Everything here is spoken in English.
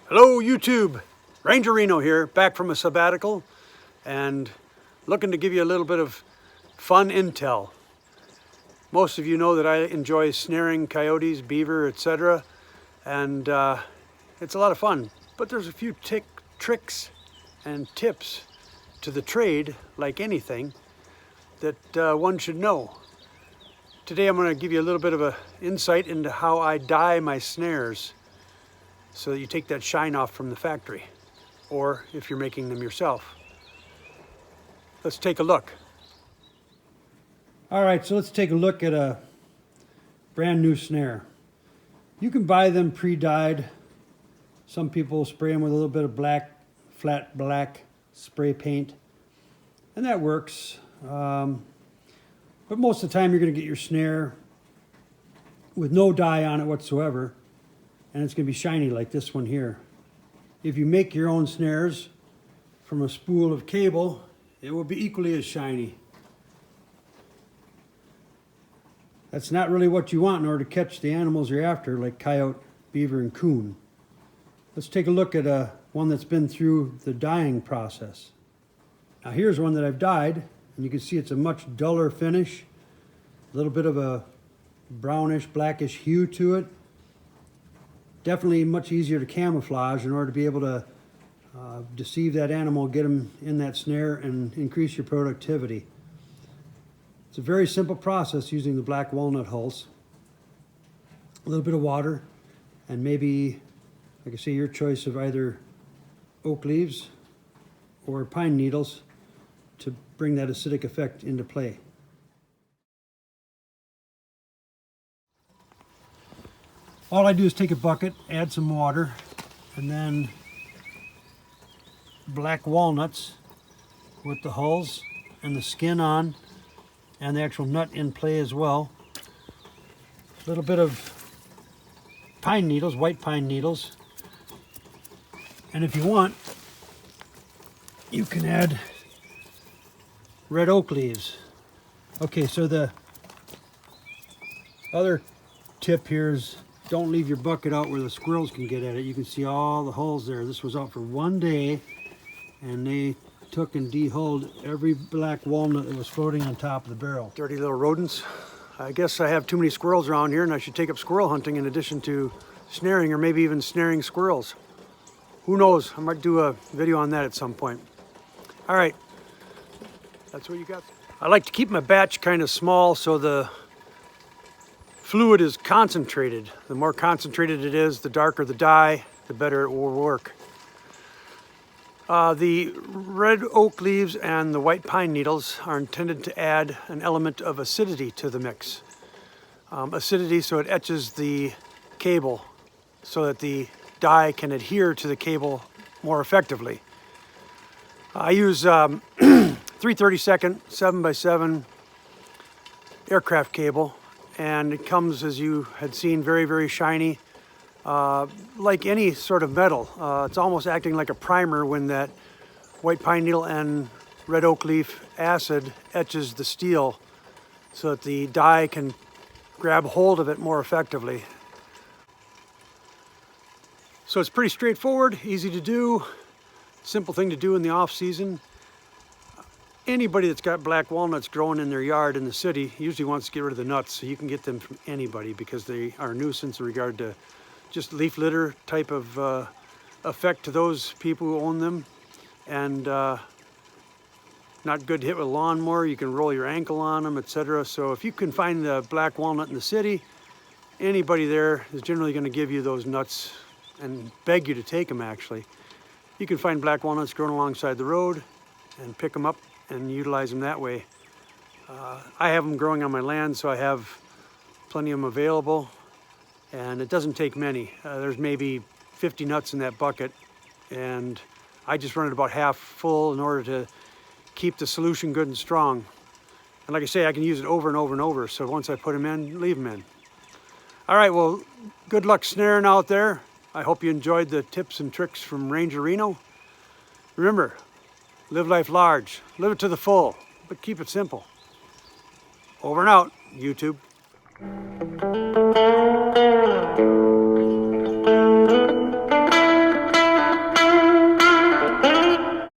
Hello YouTube, Ranger Reno here, back from a sabbatical and looking to give you a little bit of fun intel. Most of you know that I enjoy snaring coyotes, beaver, etc. and it's a lot of fun, but there's a few tricks and tips to the trade, like anything, that one should know. Today I'm going to give you a little bit of an insight into how I dye my snares, so that you take that shine off from the factory, or if you're making them yourself. Let's take a look. All right, so let's take a look at a brand new snare. You can buy them pre-dyed. Some people spray them with a little bit of flat black spray paint, and that works. But most of the time you're going to get your snare with no dye on it whatsoever, and it's going to be shiny like this one here. If you make your own snares from a spool of cable, it will be equally as shiny. That's not really what you want in order to catch the animals you're after, like coyote, beaver, and coon. Let's take a look at one that's been through the dyeing process. Now here's one that I've dyed, and you can see it's a much duller finish, a little bit of a brownish, blackish hue to it. Definitely much easier to camouflage in order to be able to deceive that animal, get them in that snare, and increase your productivity. It's a very simple process using the black walnut hulls. A little bit of water, and maybe, like I say, your choice of either oak leaves or pine needles to bring that acidic effect into play. All I do is take a bucket, add some water, and then black walnuts with the hulls and the skin on, and the actual nut in play as well. A little bit of pine needles, white pine needles. And if you want, you can add red oak leaves. Okay, so the other tip here is don't leave your bucket out where the squirrels can get at it. You can see all the hulls there. This was out for one day, and they took and de-hulled every black walnut that was floating on top of the barrel. Dirty little rodents. I guess I have too many squirrels around here, and I should take up squirrel hunting in addition to snaring, or maybe even snaring squirrels. Who knows? I might do a video on that at some point. All right, that's what you got. I like to keep my batch kind of small so the fluid is concentrated. The more concentrated it is, the darker the dye, the better it will work. The red oak leaves and the white pine needles are intended to add an element of acidity to the mix. Acidity so it etches the cable so that the dye can adhere to the cable more effectively. I use 3/32 7x7 aircraft cable, and it comes, as you had seen, very, very shiny. Like any sort of metal. It's almost acting like a primer when that white pine needle and red oak leaf acid etches the steel so that the dye can grab hold of it more effectively. So it's pretty straightforward, easy to do, simple thing to do in the off season. Anybody that's got black walnuts growing in their yard in the city usually wants to get rid of the nuts, so you can get them from anybody because they are a nuisance in regard to just leaf litter type of effect to those people who own them, and not good to hit with a lawnmower. You can roll your ankle on them, etc. So if you can find the black walnut in the city, anybody there is generally going to give you those nuts and beg you to take them. Actually, you can find black walnuts growing alongside the road and pick them up and utilize them that way. I have them growing on my land, so I have plenty of them available, and it doesn't take many. There's maybe 50 nuts in that bucket, and I just run it about half full in order to keep the solution good and strong. And like I say, I can use it over and over and over, so once I put them in, leave them in. All right, well, good luck snaring out there. I hope you enjoyed the tips and tricks from Ranger Reno. Remember, live life large, live it to the full, but keep it simple. Over and out, YouTube.